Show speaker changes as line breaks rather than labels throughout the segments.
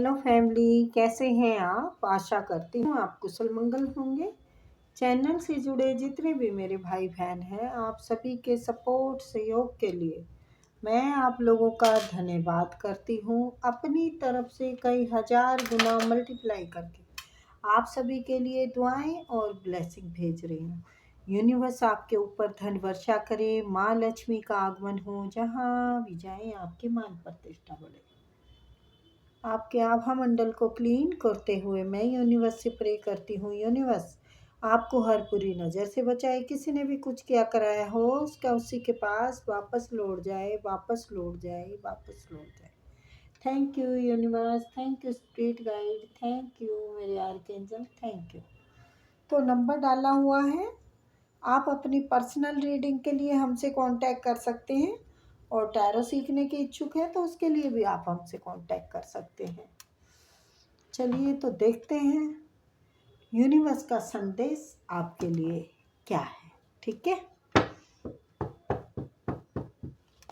Hello family, कैसे हैं आप? आशा करती हूँ आप कुशल मंगल होंगे। चैनल से जुड़े जितने भी मेरे भाई बहन हैं, आप सभी के सपोर्ट सहयोग के लिए मैं आप लोगों का धन्यवाद करती हूँ। अपनी तरफ से कई हजार गुना मल्टीप्लाई करके आप सभी के लिए दुआएं और ब्लेसिंग भेज रही हूँ। यूनिवर्स आपके ऊपर धन वर्षा करे, माँ लक्ष्मी का आगमन हो, जहाँ भी जाएं आपकी मान प्रतिष्ठा बढ़े। आपके आभा मंडल को क्लीन करते हुए मैं यूनिवर्स से प्रे करती हूँ, यूनिवर्स आपको हर बुरी नज़र से बचाए। किसी ने भी कुछ किया कराया हो उसका उसी के पास वापस लौट जाए, वापस लौट जाए, वापस लौट जाए। Thank you universe, thank you spirit guide, thank you मेरे आर्कएंजल, थैंक यू। तो नंबर डाला हुआ है, आप अपनी पर्सनल रीडिंग के लिए हमसे कांटेक्ट कर सकते हैं और टैरो सीखने के इच्छुक हैं तो उसके लिए भी आप हमसे कांटेक्ट कर सकते हैं। चलिए तो देखते हैं यूनिवर्स का संदेश आपके लिए क्या है। ठीक है,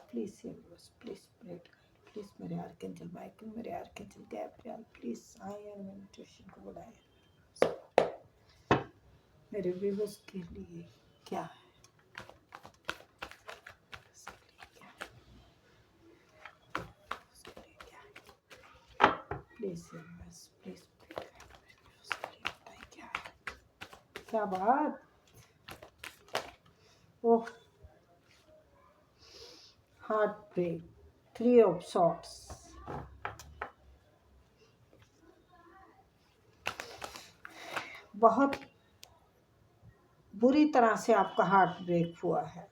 please universe, please spirit, please मेरे आर्कएंजल माइकल, मेरे archangel Gabriel, please ion meditation को बढ़ाएं। मेरे व्यूअर्स के लिए क्या है, प्लीज यूनिवर्स, प्लीज क्या है, क्या बात। ओह, हार्ट ब्रेक, 3 ऑफ सॉर्ट्स। बहुत बुरी तरह से आपका हार्ट ब्रेक हुआ है।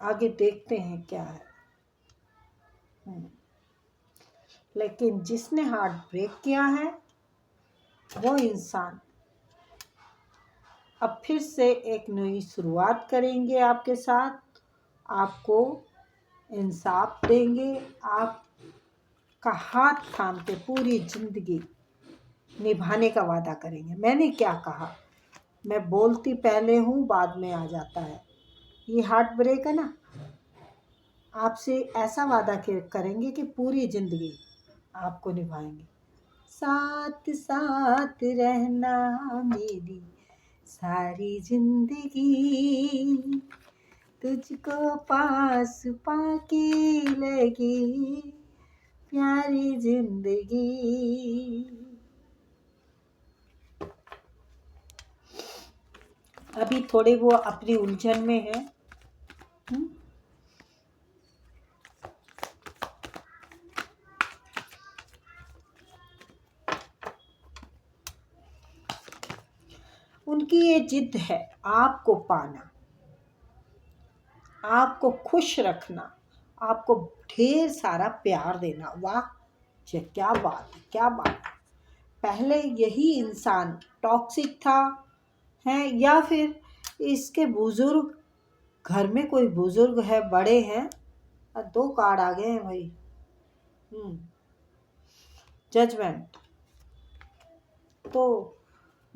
आगे देखते हैं क्या है। लेकिन जिसने हार्ट ब्रेक किया है वो इंसान अब फिर से एक नई शुरुआत करेंगे आपके साथ, आपको इंसाफ देंगे, आपका हाथ थाम के पूरी जिंदगी निभाने का वादा करेंगे। मैंने क्या कहा, मैं बोलती पहले हूँ बाद में आ जाता है। ये हार्ट ब्रेक है ना, आपसे ऐसा वादा करेंगे कि पूरी जिंदगी आपको निभाएंगे। साथ साथ रहना मेरी सारी जिंदगी, तुझको पास पाके लगे प्यारी जिंदगी। अभी थोड़े वो अपनी उलझन में है। उनकी ये जिद है आपको पाना, आपको खुश रखना, आपको ढेर सारा प्यार देना। वाह, क्या बात है, क्या बात है। पहले यही इंसान टॉक्सिक था है, या फिर इसके बुजुर्ग, घर में कोई बुजुर्ग है, बड़े हैं। 2 कार्ड आ गए हैं भाई। जजमेंट। तो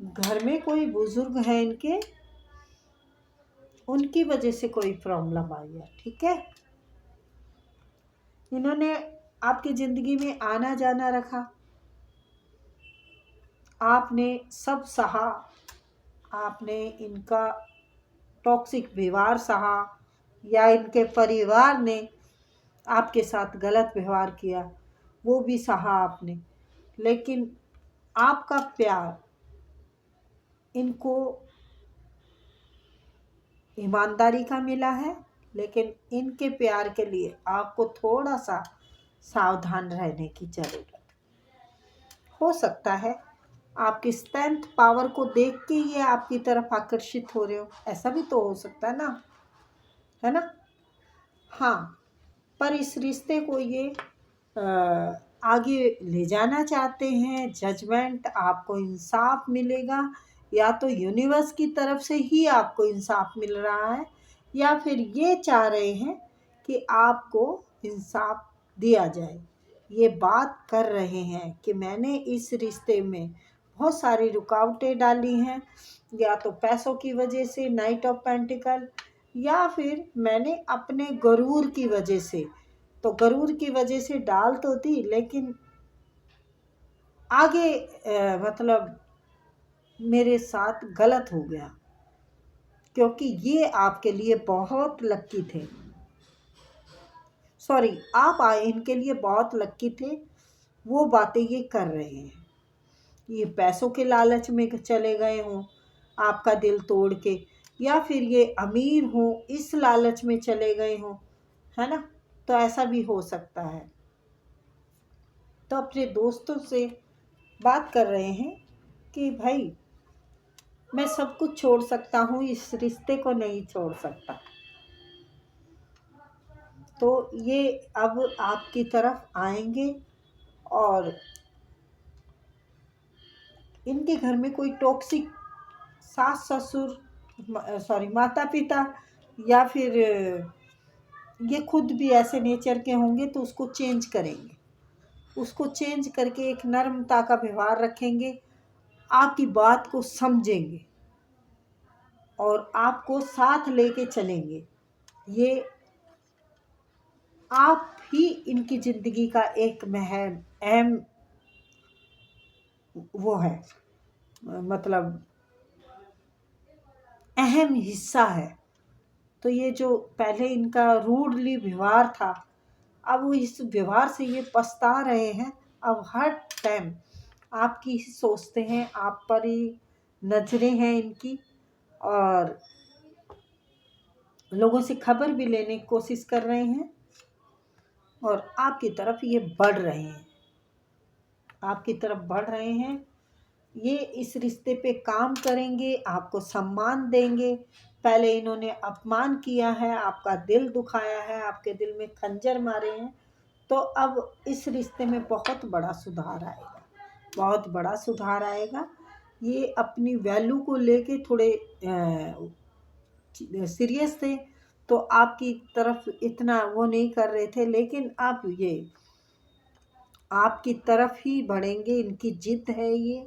घर में कोई बुजुर्ग है इनके, उनकी वजह से कोई प्रॉब्लम आई है। ठीक है, इन्होंने आपकी जिंदगी में आना जाना रखा, आपने सब सहा, आपने इनका टॉक्सिक व्यवहार सहा, या इनके परिवार ने आपके साथ गलत व्यवहार किया वो भी सहा आपने। लेकिन आपका प्यार इनको ईमानदारी का मिला है, लेकिन इनके प्यार के लिए आपको थोड़ा सा सावधान रहने की जरूरत हो सकता है। आपकी स्ट्रेंथ पावर को देख के ये आपकी तरफ आकर्षित हो रहे हो, ऐसा भी तो हो सकता है ना, है ना। हाँ, पर इस रिश्ते को ये आगे ले जाना चाहते हैं। जजमेंट, आपको इंसाफ मिलेगा, या तो यूनिवर्स की तरफ से ही आपको इंसाफ मिल रहा है, या फिर ये चाह रहे हैं कि आपको इंसाफ दिया जाए। ये बात कर रहे हैं कि मैंने इस रिश्ते में बहुत सारी रुकावटें डाली हैं, या तो पैसों की वजह से, नाइट ऑफ पेंटिकल, या फिर मैंने अपने गरूर की वजह से। तो गरूर की वजह से डाल तो दी, लेकिन आगे मतलब मेरे साथ गलत हो गया, क्योंकि ये आपके लिए बहुत लक्की थे। सॉरी, आप आए इनके लिए बहुत लक्की थे। वो बातें ये कर रहे हैं, ये पैसों के लालच में चले गए हों आपका दिल तोड़ के, या फिर ये अमीर हों इस लालच में चले गए हों, है ना। तो ऐसा भी हो सकता है। तो अपने दोस्तों से बात कर रहे हैं कि भाई मैं सब कुछ छोड़ सकता हूँ, इस रिश्ते को नहीं छोड़ सकता। तो ये अब आपकी तरफ आएंगे, और इनके घर में कोई टॉक्सिक सास ससुर, सॉरी माता पिता, या फिर ये खुद भी ऐसे नेचर के होंगे, तो उसको चेंज करेंगे। उसको चेंज करके एक नर्मता का व्यवहार रखेंगे, आपकी बात को समझेंगे और आपको साथ लेके चलेंगे। ये आप ही इनकी ज़िंदगी का एक अहम वो है, मतलब अहम हिस्सा है। तो ये जो पहले इनका रूडली व्यवहार था, अब वो इस व्यवहार से ये पछता रहे हैं। अब हर टाइम आपकी ही सोचते हैं, आप पर ही नजरें हैं इनकी, और लोगों से खबर भी लेने की कोशिश कर रहे हैं, और आपकी तरफ ये बढ़ रहे हैं, आपकी तरफ बढ़ रहे हैं। ये इस रिश्ते पे काम करेंगे, आपको सम्मान देंगे। पहले इन्होंने अपमान किया है, आपका दिल दुखाया है, आपके दिल में खंजर मारे हैं। तो अब इस रिश्ते में बहुत बड़ा सुधार आएगा, बहुत बड़ा सुधार आएगा। ये अपनी वैल्यू को लेके थोड़े सीरियस थे, तो आपकी तरफ इतना वो नहीं कर रहे थे, लेकिन अब ये आपकी तरफ ही बढ़ेंगे, इनकी जिद है ये।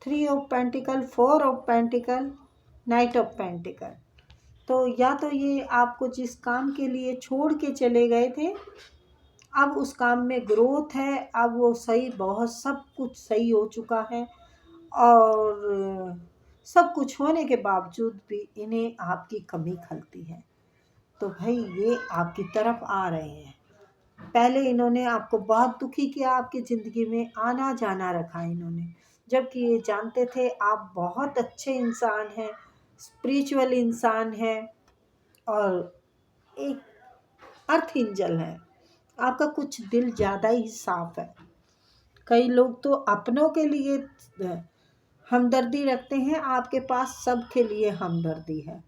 3 of pentacle, 4 of pentacle, night of pentacle. तो या तो ये आपको जिस काम के लिए छोड़ के चले गए थे, अब उस काम में ग्रोथ है, अब वो सही, बहुत सब कुछ सही हो चुका है, और सब कुछ होने के बावजूद भी इन्हें आपकी कमी खलती है। तो भाई ये आपकी तरफ आ रहे हैं। पहले इन्होंने आपको बहुत दुखी किया, आपकी ज़िंदगी में आना जाना रखा इन्होंने, जबकि ये जानते थे आप बहुत अच्छे इंसान हैं, स्पिरिचुअल इंसान हैं, और एक अर्थ एंजल है। आपका कुछ दिल ज़्यादा ही साफ है। कई लोग तो अपनों के लिए हमदर्दी रखते हैं, आपके पास सबके लिए हमदर्दी है।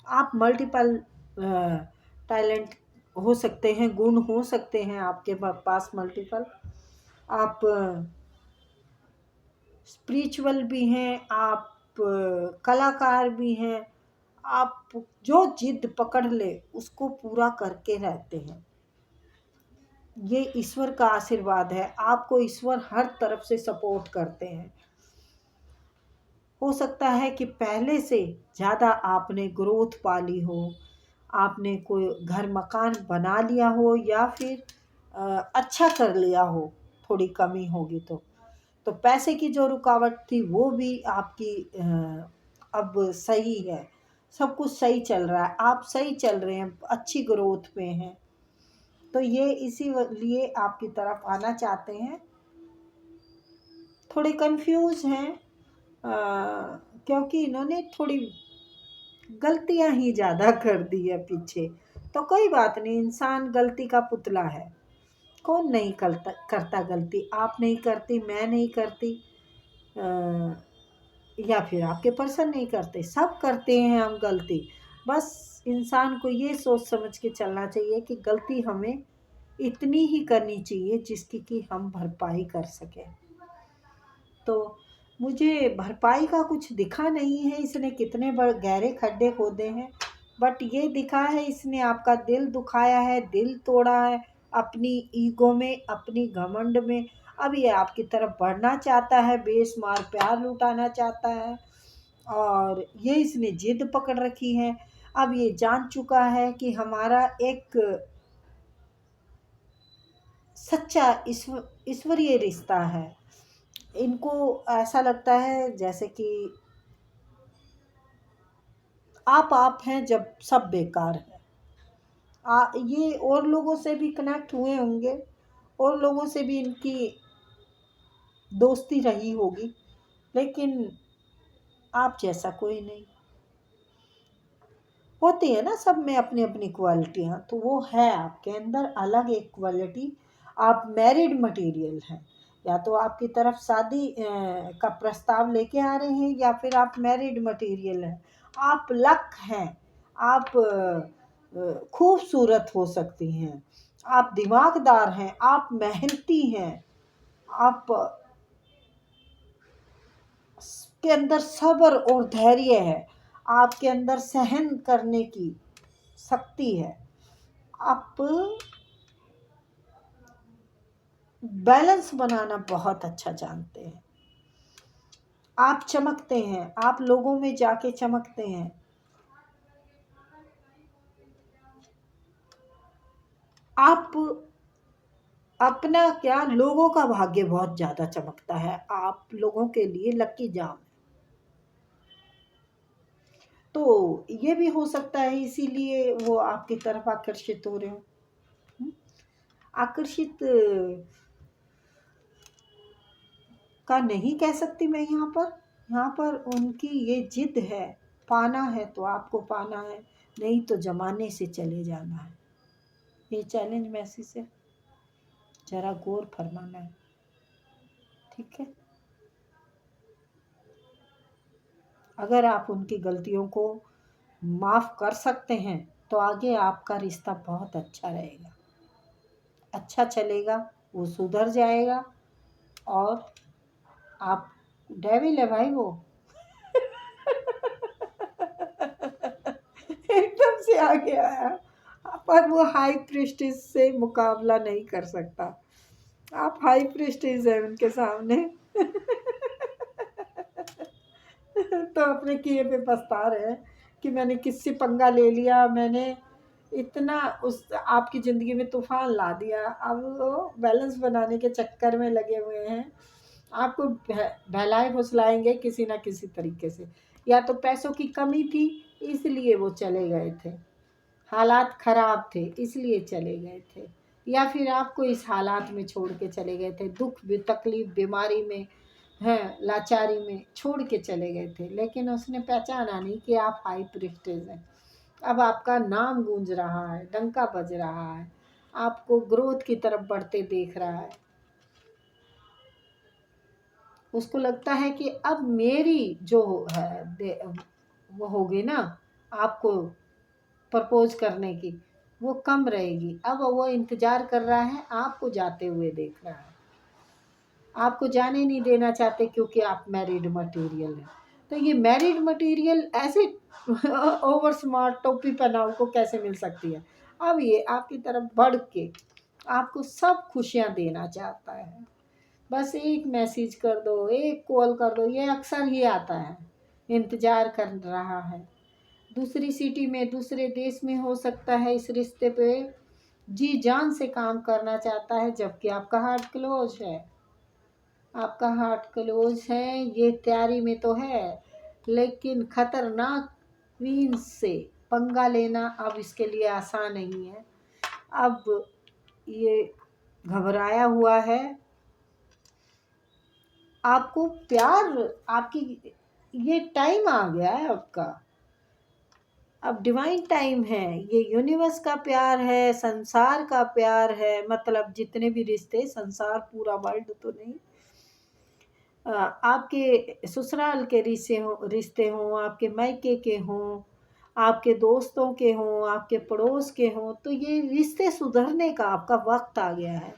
आप मल्टीपल टैलेंट हो सकते हैं, गुण हो सकते हैं आपके पास मल्टीपल। आप स्पिरिचुअल भी हैं, आप कलाकार भी हैं। आप जो जिद पकड़ ले उसको पूरा करके रहते हैं। ये ईश्वर का आशीर्वाद है, आपको ईश्वर हर तरफ से सपोर्ट करते हैं। हो सकता है कि पहले से ज़्यादा आपने ग्रोथ पा ली हो, आपने कोई घर मकान बना लिया हो, या फिर अच्छा कर लिया हो, थोड़ी कमी होगी तो पैसे की जो रुकावट थी वो भी आपकी अब सही है। सब कुछ सही चल रहा है, आप सही चल रहे हैं, अच्छी ग्रोथ पे हैं। तो ये इसी लिए आपकी तरफ आना चाहते हैं। थोड़े कंफ्यूज हैं, क्योंकि इन्होंने थोड़ी गलतियां ही ज़्यादा कर दी है पीछे। तो कोई बात नहीं, इंसान गलती का पुतला है। कौन नहीं करता गलती? आप नहीं करती, मैं नहीं करती, या फिर आपके पर्सन नहीं करते, सब करते हैं हम गलती। बस इंसान को ये सोच समझ के चलना चाहिए कि गलती हमें इतनी ही करनी चाहिए जिसकी कि हम भरपाई कर सकें। तो मुझे भरपाई का कुछ दिखा नहीं है, इसने कितने बड़े गहरे खड्डे खोदे हैं, बट ये दिखा है इसने आपका दिल दुखाया है, दिल तोड़ा है अपनी ईगो में, अपनी घमंड में। अब ये आपकी तरफ बढ़ना चाहता है, बेशुमार प्यार लुटाना चाहता है, और ये इसने जिद पकड़ रखी है। अब ये जान चुका है कि हमारा एक सच्चा ईश्वरीय रिश्ता है। इनको ऐसा लगता है जैसे कि आप हैं जब सब बेकार है। ये और लोगों से भी कनेक्ट हुए होंगे, और लोगों से भी इनकी दोस्ती रही होगी, लेकिन आप जैसा कोई नहीं। होती है ना सब में अपनी अपनी क्वालिटियाँ, तो वो है आपके अंदर अलग एक क्वालिटी। आप मैरिड मटेरियल हैं, या तो आपकी तरफ शादी का प्रस्ताव लेके आ रहे हैं, या फिर आप मैरिड मटेरियल हैं। आप लक हैं, आप खूबसूरत हो सकती हैं, आप दिमागदार हैं, आप मेहनती हैं, आप के अंदर सब्र और धैर्य है, आपके अंदर सहन करने की शक्ति है, आप बैलेंस बनाना बहुत अच्छा जानते हैं, आप चमकते हैं, आप लोगों में जाके चमकते हैं। आप अपना क्या, लोगों का भाग्य बहुत ज़्यादा चमकता है, आप लोगों के लिए लकी जाम। तो ये भी हो सकता है इसीलिए वो आपकी तरफ आकर्षित हो रहे हो। आकर्षित का नहीं कह सकती मैं यहाँ पर उनकी ये जिद है, पाना है तो आपको पाना है, नहीं तो जमाने से चले जाना है। ये चैलेंज मैसेज है, जरा गौर फरमाना है, ठीक है। अगर आप उनकी गलतियों को माफ़ कर सकते हैं तो आगे आपका रिश्ता बहुत अच्छा रहेगा, अच्छा चलेगा, वो सुधर जाएगा। और आप डेविल है भाई वो एकदम से आ गया, पर वो हाई प्रीस्टिस से मुकाबला नहीं कर सकता। आप हाई प्रीस्टिस है उनके सामने तो अपने किए पे पछता रहे हैं कि मैंने किससे पंगा ले लिया, मैंने इतना उस आपकी ज़िंदगी में तूफान ला दिया। अब वो बैलेंस बनाने के चक्कर में लगे हुए हैं, आपको बहलाए फुसलाएंगे किसी ना किसी तरीके से। या तो पैसों की कमी थी इसलिए वो चले गए थे, हालात ख़राब थे इसलिए चले गए थे, या फिर आपको इस हालात में छोड़ के चले गए थे, दुख तकलीफ बीमारी में हैं, लाचारी में छोड़ के चले गए थे। लेकिन उसने पहचाना नहीं कि आप हाई प्रिस्टेज हैं। अब आपका नाम गूंज रहा है, डंका बज रहा है, आपको ग्रोथ की तरफ बढ़ते देख रहा है। उसको लगता है कि अब मेरी जो है वो होगी ना आपको प्रपोज करने की, वो कम रहेगी। अब वो इंतज़ार कर रहा है, आपको जाते हुए देख रहा है, आपको जाने नहीं देना चाहते क्योंकि आप मैरिड मटेरियल हैं। तो ये मैरिड मटेरियल ऐसे ओवर स्मार्ट टोपी पहनाओ को कैसे मिल सकती है। अब ये आपकी तरफ बढ़ के आपको सब खुशियाँ देना चाहता है। बस एक मैसेज कर दो, एक कॉल कर दो, ये अक्सर ही आता है, इंतज़ार कर रहा है। दूसरी सिटी में, दूसरे देश में हो सकता है, इस रिश्ते पे जी जान से काम करना चाहता है, जबकि आपका हार्ट क्लोज है, आपका हार्ट क्लोज है, ये तैयारी में तो है, लेकिन खतरनाक क्वीन से पंगा लेना अब इसके लिए आसान नहीं है। अब ये घबराया हुआ है, आपको प्यार, आपकी ये टाइम आ गया है आपका, अब डिवाइन टाइम है, ये यूनिवर्स का प्यार है, संसार का प्यार है, मतलब जितने भी रिश्ते, संसार पूरा वर्ल्ड तो नहीं, आपके ससुराल के रिश्ते हों, आपके मायके के हों, आपके दोस्तों के हों, आपके पड़ोस के हों, तो ये रिश्ते सुधरने का आपका वक्त आ गया है।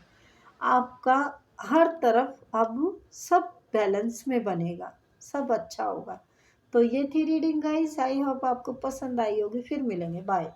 आपका हर तरफ अब सब बैलेंस में बनेगा, सब अच्छा होगा। तो ये थी रीडिंग गाइस, आई होप आपको पसंद आई होगी। फिर मिलेंगे, बाय।